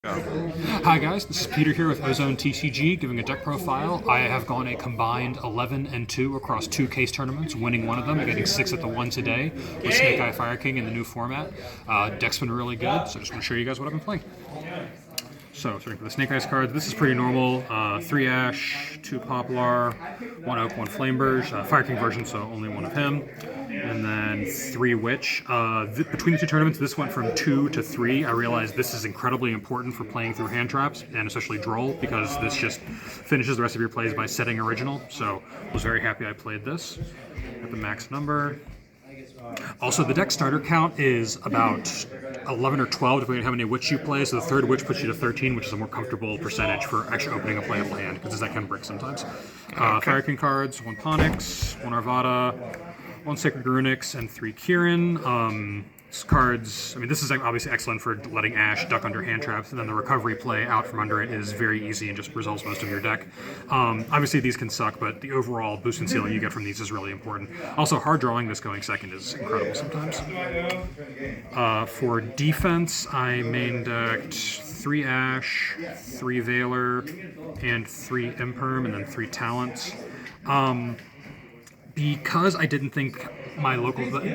Hi guys, this is Peter here with OzoneTCG, giving a deck profile. I have gone a combined 11-2 across 2 case tournaments, winning one of them and getting 6 at the one today with Snake Eye Fire King in the new format. Deck's been really good, so I just want to show you guys what I've been playing. So, starting with the Snake Eyes cards, this is pretty normal. 3 Ash, 2 Poplar, 1 Oak, 1 Flameburge, Fire King version, so only one of him. And then 3 Witch. Between the 2 tournaments, this went from 2 to 3. I realized this is incredibly important for playing through hand traps, and especially Droll, because this just finishes the rest of your plays by setting original. So, I was very happy I played this at the max number. Also, the deck starter count is about 11 or 12, depending on how many Witch you play. So the third Witch puts you to 13, which is a more comfortable percentage for actually opening a playable hand, because this deck can brick sometimes. Fire King cards, 1 Ponix, 1 Arvada, 1 Sacred Runix, and 3 Kieran. Cards, I mean, this is obviously excellent for letting Ash duck under hand traps, and then the recovery play out from under it is very easy and just resolves most of your deck. Obviously, these can suck, but the overall boost and ceiling you get from these is really important. Also, hard drawing this going second is incredible sometimes. For defense, I main decked 3 Ash, 3 Veiler, and 3 Imperm, and then 3 Talents. Because I didn't think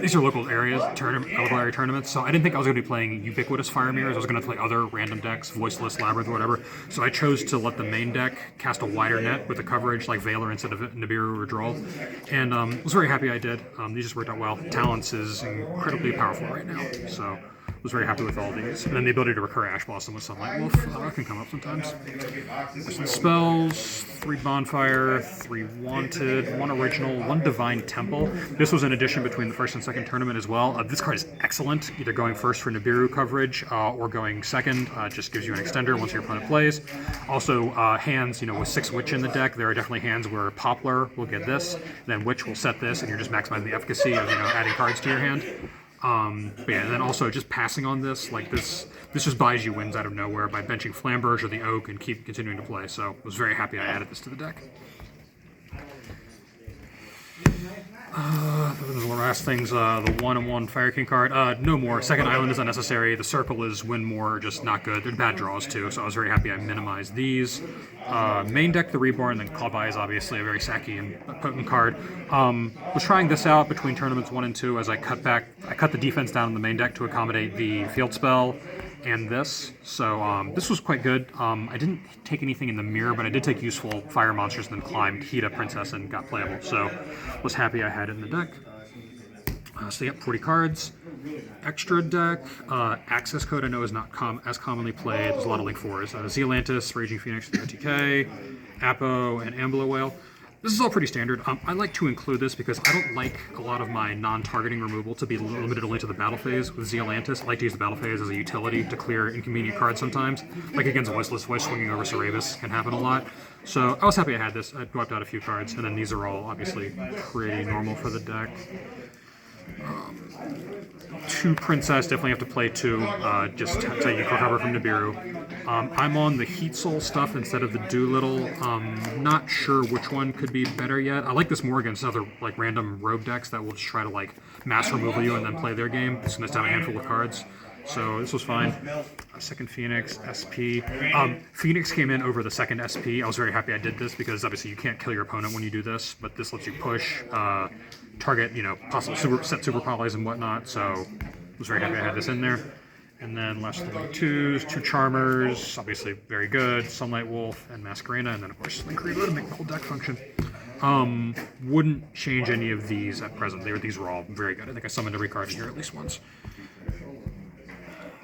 these are local area tournaments, so I didn't think I was going to be playing ubiquitous Fire Mirrors. I was going to play other random decks, Voiceless, Labyrinth, or whatever. So I chose to let the main deck cast a wider net with the coverage like Veiler instead of Nibiru or Droll, and was very happy I did. These just worked out well. Talents is incredibly powerful right now, so was very happy with all these. And then the ability to recur Ash Blossom with Sunlight Wolf can come up sometimes. Some spells, 3 Bonfire, 3 Wanted, 1 Original, 1 Divine Temple. This was an addition between the first and second tournament as well. This card is excellent, either going first for Nibiru coverage or going second. Just gives you an extender once your opponent plays. Also, hands, with 6 Witch in the deck, there are definitely hands where Poplar will get this, then Witch will set this, and you're just maximizing the efficacy of adding cards to your hand. But yeah, and then also just passing on this, like this just buys you wins out of nowhere by benching Flamberge or the Oak and keep continuing to play. So I was very happy I added this to the deck. The last things, the 1-1 Fire King card. No more. Second Island is unnecessary. The Circle is win more, just not good. They're bad draws too, so I was very happy I minimized these. Main deck the Reborn, then Club Eye is obviously a very sacky and potent card. Was trying this out between tournaments 1 and 2 as I cut the defense down in the main deck to accommodate the field spell and this. So this was quite good. I didn't take anything in the mirror, but I did take useful fire monsters and then climbed Hida Princess and got playable. So was happy I had it in the deck. So yep, 40 cards. Extra deck, Access Code I know is not as commonly played. There's a lot of Link 4s. Zealantis, Raging Phoenix, OTK, Apo, and Ambler Whale. This is all pretty standard. I like to include this because I don't like a lot of my non-targeting removal to be limited only to the battle phase. With Zealantis, I like to use the battle phase as a utility to clear inconvenient cards sometimes. Like against Voiceless Voice, swinging over Ceravis can happen a lot. So I was happy I had this. I wiped out a few cards, and then these are all obviously pretty normal for the deck. 2 Princess, definitely have to play 2, just so you can recover from Nibiru. I'm on the Heat Soul stuff instead of the Doolittle. Not sure which one could be better yet. I like this more against other random rogue decks that will just try to mass removal you and then play their game. It's nice to have a handful of cards. So this was fine. Second Phoenix, SP. Phoenix came in over the second SP. I was very happy I did this because obviously you can't kill your opponent when you do this, but this lets you push, target, possible set super polys and whatnot. So I was very happy I had this in there. And then last 3 2s, 2 Charmers, obviously very good. Sunlight Wolf and Masquerena, and then of course Link Reload to make the whole deck function. Wouldn't change any of these at present. These were all very good. I think I summoned every card in here at least once.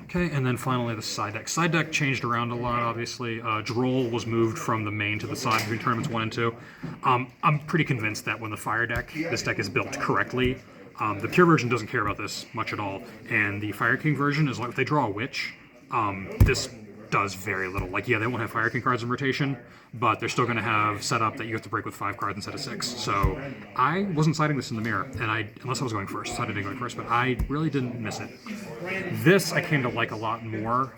Okay, and then finally the side deck. Side deck changed around a lot, obviously. Droll was moved from the main to the side between tournaments 1 and 2. I'm pretty convinced that when the Fire deck, this deck is built correctly. The Pure version doesn't care about this much at all, and the Fire King version is if they draw a Witch, this does very little. Yeah, they won't have Fire King cards in rotation, but they're still going to have set up that you have to break with 5 cards instead of 6. So I wasn't citing this in the mirror, and unless I was going first, I didn't going first, but I really didn't miss it. This I came to like a lot more.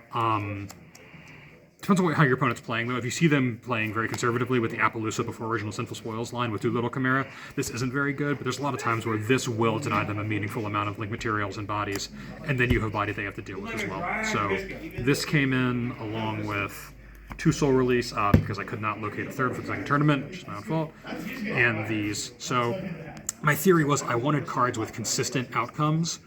depends on how your opponent's playing, though. If you see them playing very conservatively with the Appaloosa before Original Sinful Spoils line with Doolittle Chimera, this isn't very good, but there's a lot of times where this will deny them a meaningful amount of link materials and bodies, and then you have body they have to deal with as well. So this came in along with 2 Soul Release, because I could not locate a third for the second tournament, which is my own fault, and these. So my theory was I wanted cards with consistent outcomes.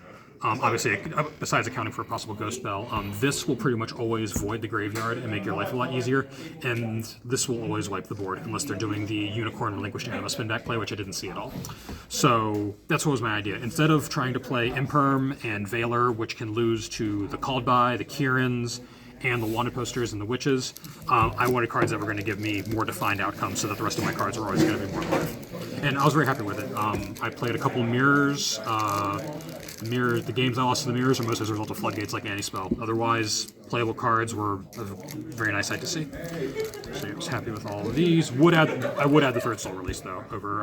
Obviously, besides accounting for a possible ghost spell, this will pretty much always void the graveyard and make your life a lot easier, and this will always wipe the board, unless they're doing the Unicorn Relinquished Anima spin back play, which I didn't see at all. So that's what was my idea. Instead of trying to play Imperm and Veiler, which can lose to the Called By, the Kirans, and the Wanted Posters and the Witches, I wanted cards that were going to give me more defined outcomes so that the rest of my cards were always going to be more alive. And I was very happy with it. I played a couple Mirrors. The games I lost to the Mirrors are mostly as a result of Floodgates like Anti-Spell. Otherwise, playable cards were a very nice sight to see. So I was happy with all of these. I would add the third Soul Release, though, over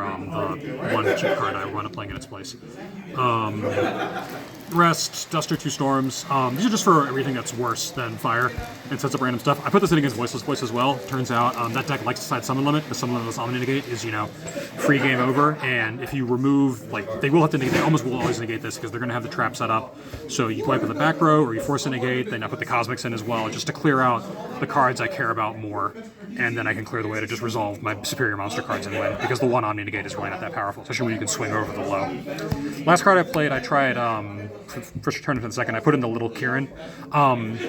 the one cheap card I wound up playing in its place. Rest, Duster, 2 Storms. These are just for everything that's worse than Fire and sets up random stuff. I put this in against Voiceless Voice as well. Turns out that deck likes to side Summon Limit. The Summon Limit Omni Negate is, free game over. And if you remove, they will have to negate, they almost will always negate this because they're going to have the trap set up. So you wipe in the back row or you force a negate, then I put the Cosmics in as well, just to clear out the cards I care about more. And then I can clear the way to just resolve my superior monster cards and win, because the one Omni Negate is really not that powerful, especially when you can swing over the low. Last card I played, I tried first turn for the second. I put in the Little Kirin.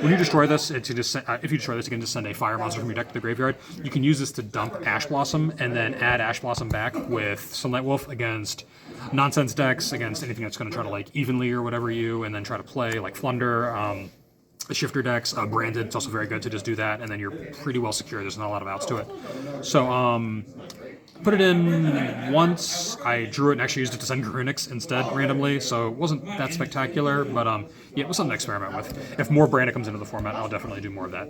When you destroy this, if you destroy this, you can just send a fire monster from your deck to the graveyard. You can use this to dump Ash Blossom and then add Ash Blossom back with Sunlight Wolf against nonsense decks, against anything that's going to try to evenly or whatever and then try to play Flunder. The Shifter decks, Branded, it's also very good to just do that, and then you're pretty well secure. There's not a lot of outs to it. So, put it in once. I drew it and actually used it to send Garunix instead randomly, so it wasn't that spectacular, but yeah, it was something to experiment with. If more Branded comes into the format, I'll definitely do more of that.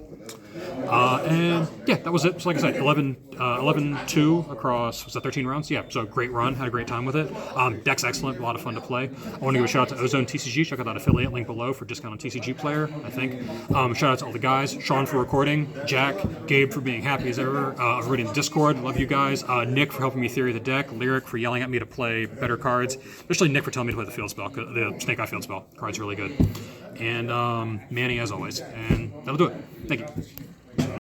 And yeah, that was it. So like I said, 11-2 across, was that 13 rounds? Yeah, so great run, had a great time with it. Deck's excellent, a lot of fun to play. I want to give a shout out to OzoneTCG, check out that affiliate link below for discount on TCG Player, I think. Shout out to all the guys, Sean for recording, Jack, Gabe for being happy as ever, everybody in the Discord, love you guys, Nick for helping me theory the deck, Lyric for yelling at me to play better cards, especially Nick for telling me to play the field spell, the Snake Eye field spell, card's really good. And Manny as always, and that'll do it. Thank you.